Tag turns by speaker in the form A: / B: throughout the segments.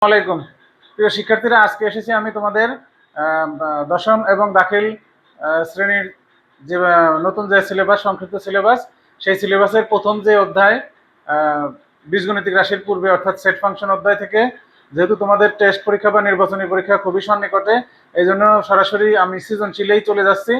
A: আসসালামাইকুম প্রিয় শিক্ষার্থীরা, আজকে এসেছি আমি তোমাদের দশম এবং দাখিল শ্রেণীর যে নতুন যে সিলেবাস, সংক্ষিপ্ত সিলেবাস, সেই সিলেবাসের প্রথম যে অধ্যায় বীজগণিতিক রাশির পূর্বে অর্থাৎ সেট ফাংশন অধ্যায় থেকে, যেহেতু তোমাদের টেস্ট পরীক্ষা বা নির্বাচনী পরীক্ষা খুবই সন্নিকটে, এই জন্য সরাসরি আমি সৃজনশীলেই চলে যাচ্ছি।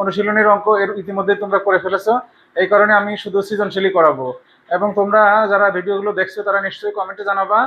A: অনুশীলনীর অঙ্ক এর ইতিমধ্যে তোমরা করে ফেলেছো, এই কারণে আমি শুধু সৃজনশীলই করাবো। এবং তোমরা যারা ভিডিওগুলো দেখছো তারা নিশ্চয়ই কমেন্টে জানাবা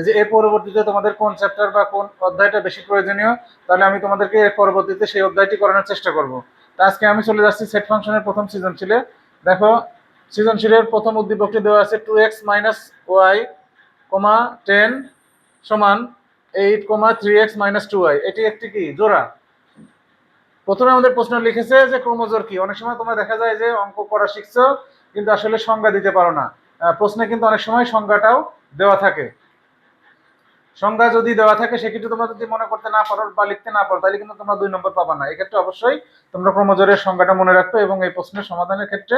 A: যে এর পরবর্তীতে তোমাদের কোন চ্যাপ্টার বা কোন অধ্যায়টা বেশি প্রয়োজনীয়, তাহলে আমি তোমাদেরকে এর পরবর্তীতে সেই অধ্যায়টি করানোর চেষ্টা করব। তো আজকে আমি চলে যাচ্ছি সেট ফাংশনের প্রথম সৃজনশীলে। দেখো, সৃজনশীলের প্রথম উদ্দীপকটি দেওয়া আছে 2x - y, 10 সমান 8, 3x - 2y। এটি একটি কি জোড়া। প্রথমে আমাদের প্রশ্ন লিখেছে যে ক্রমজোর কি। অনেক সময় তোমরা দেখা যায় যে অঙ্ক করা শিখছো কিন্তু আসলে সংজ্ঞা দিতে পারো না। প্রশ্নে কিন্তু অনেক সময় সংজ্ঞাটাও দেওয়া থাকে। সংজ্ঞা যদি দেওয়া থাকে সেক্ষেত্রে তোমরা যদি মনে করতে না পারো বা লিখতে না পারো, তাহলে কিন্তু তোমরা 2 নম্বর পাবা না। এক্ষেত্রে অবশ্যই তোমরা ক্রমজোরের সংজ্ঞাটা মনে রাখবে এবং এই প্রশ্নের সমাধানের ক্ষেত্রে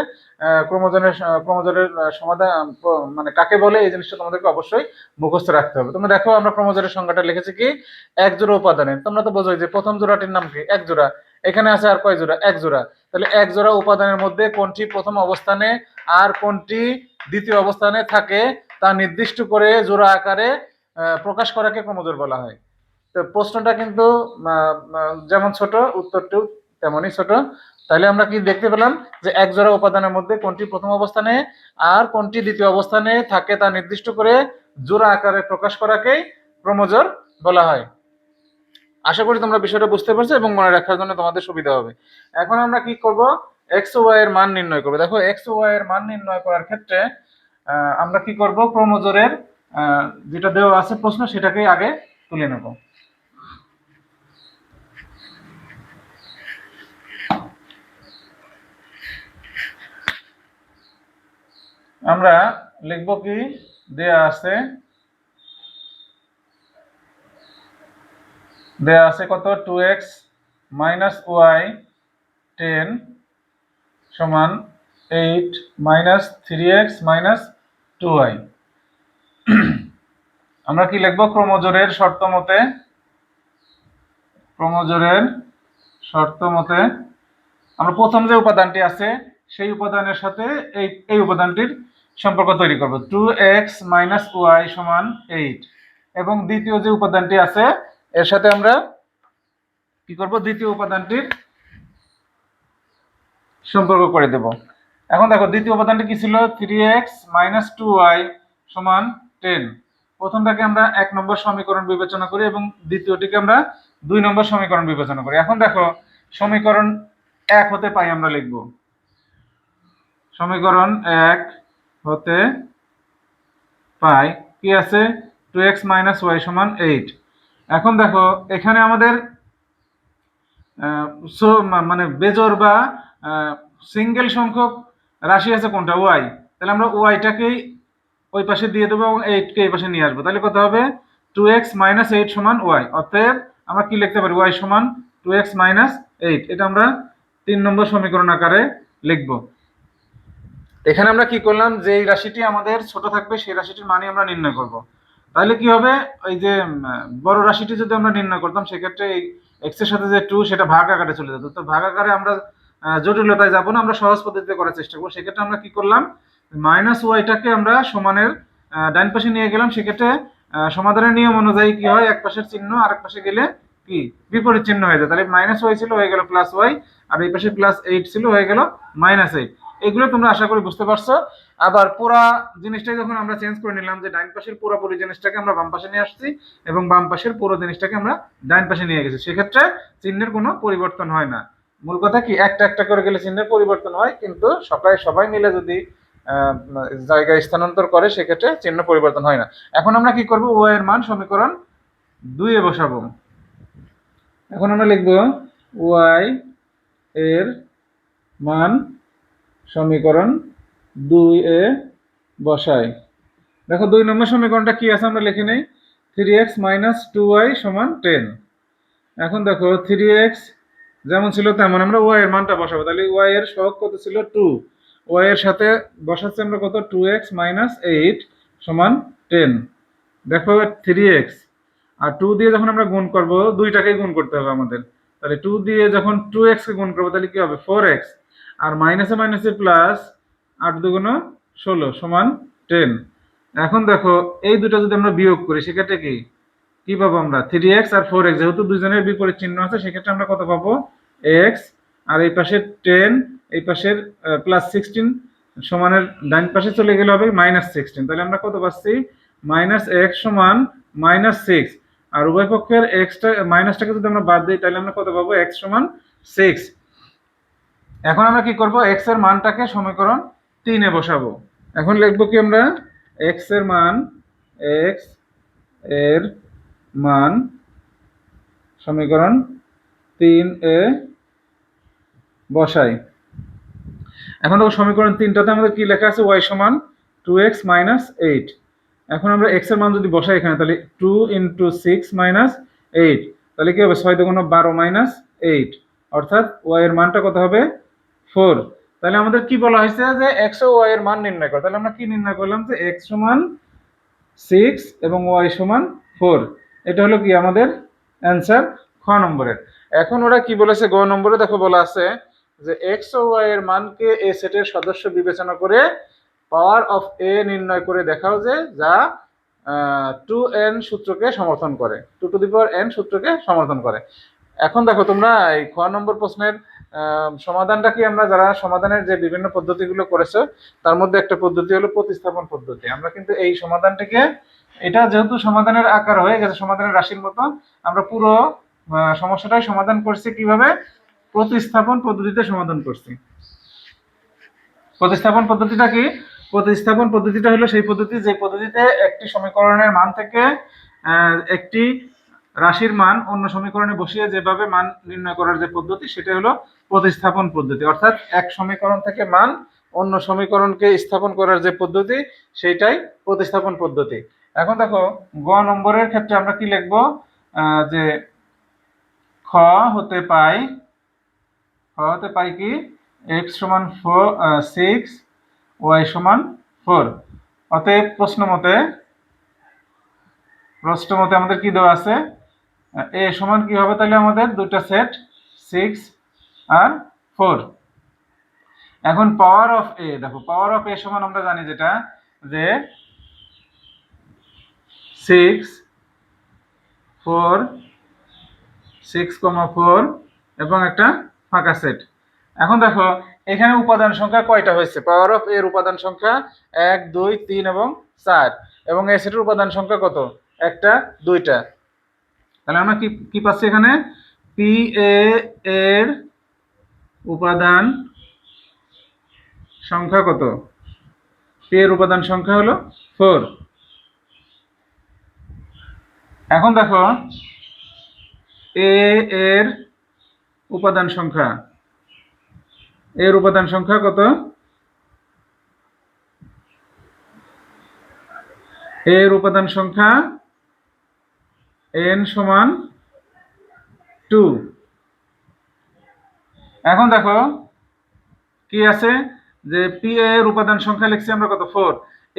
A: ক্রমজোরের সমাধান মানে কাকে বলে এই জিনিসটা তোমাদেরকে অবশ্যই মুখস্থ রাখতে হবে। তোমরা দেখো, আমরা ক্রমজোরের সংজ্ঞাটা লিখেছি কি, এক জোড়া উপাদানের। তোমরা তো বোঝোই যে প্রথম জোড়াটির নাম কি, এক জোড়া। এখানে আছে আর কয় জোড়া, এক জোড়া। তাহলে এক জোড়া উপাদানের মধ্যে কোনটি প্রথম অবস্থানে আর কোনটি দ্বিতীয় অবস্থানে থাকে তা নির্দিষ্ট করে জোড়া আকারে প্রকাশ করাকে ক্রমজোর বলা হয়। তো প্রশ্নটা কিন্তু যেমন ছোট, উত্তরটিও তেমনই ছোট। তাহলে আমরা কি দেখতে পেলাম যে এক জোড়া উপাদানের মধ্যে কোনটি প্রথম অবস্থানে আর কোনটি দ্বিতীয় অবস্থানে থাকে তা নির্দিষ্ট করে জোড়া আকারে প্রকাশ করাকেই ক্রমজোর বলা হয়। আশা করি তোমরা বিষয়টা বুঝতে পারছো এবং মনে রাখার জন্য তোমাদের সুবিধা হবে। এখন আমরা কি করব, এক্স ও ওয়াই এর মান নির্ণয় করব। দেখো, এক্স ও ওয়াই এর মান নির্ণয় করার ক্ষেত্রে আমরা কি করব, ক্রমজোরের যেটা দেওয়া আছে প্রশ্ন সেটাকেই আগে তুলে নেব। আমরা লিখব কি, দেয়া আছে কত, 2x - y 10 সমান 8 - 3x - 2y। আমরা কি লিখব, ক্রমজোরের শর্ত মতে আমরা প্রথম যে উপাদানটি আছে সেই উপাদানের সাথে এই উপাদানটির সম্পর্ক তৈরি করব। 2x - y সমান 8 এবং দ্বিতীয় যে উপাদানটি আছে এর সাথে আমরা কি করব, দ্বিতীয় উপাদানটির সম্পর্ক করে দেব। এখন দেখো, দ্বিতীয় উপাদানটি কি ছিল, 3x - 2y সমান 10। প্রথমটাকে আমরা 1 নম্বর সমীকরণ বিবেচনা করি এবং দ্বিতীয়টিকে আমরা 2 নম্বর সমীকরণ বিবেচনা করি। এখন দেখো, সমীকরণ 1 হতে পাই আমরা লিখব, সমীকরণ 1 হতে পাই কি আছে, 2x - y সমান 8। এখন দেখো, এখানে আমাদের মানে বেজোড় বা সিঙ্গেল সংখ্যক রাশি আছে কোনটা, ওয়াই। তাহলে আমরা ওয়াইটাকেই ওই পাশে দিয়ে দেবো এবং 8কে এই পাশে নিয়ে আসবো। তাহলে কত হবে, 2x - 8 সমান ওয়াই। অতএব আমরা কি লিখতে পারি, ওয়াই সমান 2x - 8। এটা আমরা 3 নম্বর সমীকরণ আকারে লিখব। এখানে আমরা কি করলাম, যে রাশিটি আমাদের ছোট থাকবে সেই রাশিটির মানই আমরা নির্ণয় করব। তাহলে কি হবে, এই যে বড় রাশিটি যদি আমরা নির্ণয় করতাম সেক্ষেত্রে এই এক্স এর সাথে যে 2 সেটা ভাগ আকারে চলে যেত। তো ভাগ আকারে আমরা জটিলতায় যাব না, আমরা সহজ পদ্ধতিতে করার চেষ্টা করব। সেক্ষেত্রে আমরা কি করলাম, মাইনাস ওয়াইটাকে আমরা সমানের ডান পাশে নিয়ে গেলাম। সেক্ষেত্রে সমাধানের নিয়ম অনুযায়ী কি হয়, এক পাশের চিহ্ন আরেক পাশে গেলে কি বিপরীত চিহ্ন হয়ে যায়। তাহলে মাইনাস ওয়াই ছিল হয়ে গেল প্লাস ওয়াই, আর এই পাশে প্লাস 8 ছিল হয়ে গেল -8। এগুলো তোমরা আশা করি বুঝতে পারছো। আবার পুরা জিনিসটাই যখন আমরা চেঞ্জ করে নিলাম, যে ডান পাশের পুরোপুরি জিনিসটাকে আমরা বাম পাশে নিয়ে আসছি এবং বাম পাশের পুরো জিনিসটাকে আমরা ডান পাশে নিয়ে গেছি, সেক্ষেত্রে চিহ্নের কোনো পরিবর্তন হয় না। মূল কথা কি, একটা একটা করে গেলে চিহ্নের পরিবর্তন হয়, কিন্তু সবাই মিলে যদি জায়গায় স্থানান্তর করে সেক্ষেত্রে চিহ্ন পরিবর্তন হয় না। এখন আমরা কি করব, ওয়াই এর মান সমীকরণ 2 এ বসাবো। এখন আমরা লিখব ওয়াই এর মান সমীকরণ 2 এ বসাই। দেখো, 2 নম্বর সমীকরণটা কি আছে আমরা লিখে নেই, 3x - 2y সমান 10। এখন দেখো, 3x যেমন ছিল তেমন আমরা y এর মানটা বসাবো। তাহলে y এর সহগ কত ছিল, 2। y এর সাথে বসাচ্ছি আমরা কত, 2x - 8 সমান 10। দেখো 3x, আর 2 দিয়ে যখন আমরা গুণ করব, দুইটাকেই গুণ করতে হবে আমাদের। তাহলে 2 দিয়ে যখন 2x কে গুণ করব তাহলে কি হবে 4x, আর মাইনাসে মাইনাসে প্লাস, 8 দুগুণ 16 সমান 10। এখন দেখো এই দুটো যদি আমরা বিয়োগ করি সেক্ষেত্রে কি কি পাবো আমরা 3x আর 4x, যেহেতু দুজনের বিপরীত চিহ্ন আছে সেক্ষেত্রে আমরা কত পাবো x, আর এই পাশে 10, এই পাশের +16 সমানের ডান পাশে চলে গেলে হবে -16। তাহলে আমরা কত পাচ্ছি -x সমান -6, আর উভয় পক্ষের এক্সটা মাইনাসটাকে যদি আমরা বাদ দিই তাহলে আমরা কত পাবো x সমান 6। এখন আমরা কি করব, x এর মানটাকে সমীকরণ 3 এ বসাবো। এখন লিখবো কি আমরা x এর মান, x এর মান সমীকরণ 3 এ বসাই। এখন দেখো সমীকরণ 3টাতে আমাদের কি লেখা আছে, y সমান 2x - 8। এখন আমরা x এর মান যদি বসাই এখানে তাহলে 2 × 6 - 8, তাহলে কি হবে 6 দুগুণ 12 - 8, অর্থাৎ y এর মানটা কত হবে 4। তাহলে আমাদের কি বলা হয়েছে যে x ও y এর মান নির্ণয় করো। তাহলে আমরা কি নির্ণয় করলাম যে x সমান 6 এবং y সমান 4। এটা হলো কি আমাদের অ্যান্সার খ নম্বরের। এখন ওরা কি বলেছে গ নম্বরে, দেখো বলা আছে যে x ও y এর মানকে এ সেটের সদস্য বিবেচনা করে পাওয়ার অফ a নির্ণয় করে দেখাও যে যা 2n সূত্রকে সমর্থন করে, 2n সূত্রকে সমর্থন করে। এখন দেখো তোমরা এই খ নম্বর প্রশ্নের সমাধানটা কি, আমরা যারা সমাধানের যে বিভিন্ন পদ্ধতিগুলো করেছো তার মধ্যে একটা পদ্ধতি হলো প্রতিস্থাপন পদ্ধতি। আমরা কিন্তু এই সমাধানটিকে, এটা যেহেতু সমাধানের আকার হয়ে গেছে সমাধানের রাশির মতো, আমরা পুরো সমস্যাটাই সমাধান করছি কিভাবে, প্রতিস্থাপন পদ্ধতিতে সমাধান করছি। প্রতিস্থাপন পদ্ধতিটা কি, প্রতিস্থাপন পদ্ধতিটা হলো সেই পদ্ধতি যে পদ্ধতিতে একটি সমীকরণের মান থেকে একটি রাশির মান অন্য সমীকরণে বসিয়ে যেভাবে মান নির্ণয় করার যে পদ্ধতি সেটা হলো প্রতিস্থাপন পদ্ধতি। অর্থাৎ এক সমীকরণ থেকে মান অন্য সমীকরণকে স্থাপন করার যে পদ্ধতি সেইটাই প্রতিস্থাপন পদ্ধতি। এখন দেখো গ নম্বরের ক্ষেত্রে আমরা কি লিখব, যে খ হতে পাই কি x সমান 6, y সমান 4। অতএব প্রশ্ন মতে আমাদের কি দেওয়া আছে, a সমান কি হবে, তাহলে আমাদের দুটো সেট 6 আর 4। এখন পাওয়ার অফ a, দেখো পাওয়ার অফ a সমান আমরা জানি যেটা, যে 6, 4, 6,4 এবং একটা ফাঁকা সেট। এখন দেখো এখানে উপাদান সংখ্যা কয়টা হয়েছে, পাওয়ার অফ এর উপাদান সংখ্যা 1, 2, 3 এবং 4, এবং এই সেটের উপাদান সংখ্যা কত, একটা, দুইটা। তাহলে আমরা কি পাচ্ছি এখানে, পি এর উপাদান সংখ্যা কত, পি এর উপাদান সংখ্যা হলো 4। এখন দেখো এ এর উপাদান সংখ্যা, এর উপাদান সংখ্যা কত, এর উপাদান সংখ্যা n সমান 2। এখন দেখো কি আছে, যে পি এর উপাদান সংখ্যা লিখছি আমরা কত 4,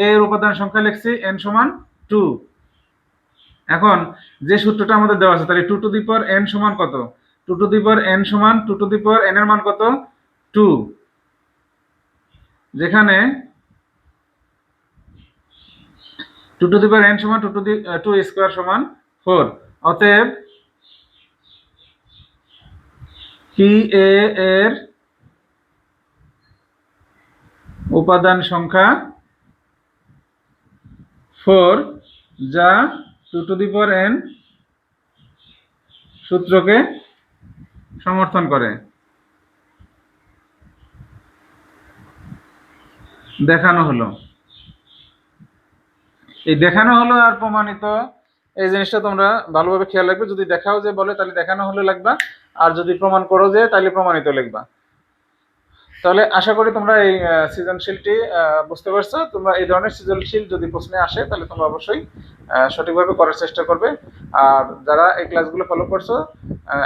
A: এর উপাদান সংখ্যা লিখছি n সমান 2। এখন যে সূত্রটা আমাদের দেওয়া আছে তাহলে 2n সমান কত, 2n সমান 2n এর মান কত 2, যেখানে 2n সমান 2 স্কয়ার সমান 4। অতএব পি এর উপাদান সংখ্যা 4, যা 2n সূত্রকে সমর্থন করে। দেখানো হলো, এই দেখানো হলো আর প্রমাণিত, এই জিনিসটা তোমরা ভালোভাবে খেয়াল রাখবে। যদি দেখাও যে বলে তাহলে দেখানো হলে লিখবা, আর যদি প্রমাণ করো যে তাহলে প্রমাণিত লিখবা। তাহলে আশা করি তোমরা এই সৃজনশীলটি বুঝতে পারছো। তোমরা এই ধরনের সৃজনশীল যদি প্রশ্নে আসে তাহলে তোমরা অবশ্যই সঠিকভাবে করার চেষ্টা করবে। আর যারা এই ক্লাসগুলো ফলো করছো,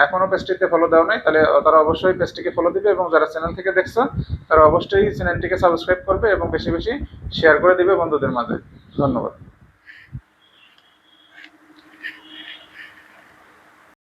A: এখনো পেজটিতে ফলো দাও নাই, তাহলে তারা অবশ্যই পেজটিকে ফলো দিবে, এবং যারা চ্যানেল থেকে দেখছো তারা অবশ্যই চ্যানেলটিকে সাবস্ক্রাইব করবে এবং বেশি বেশি শেয়ার করে দিবে বন্ধুদের মাঝে। ধন্যবাদ।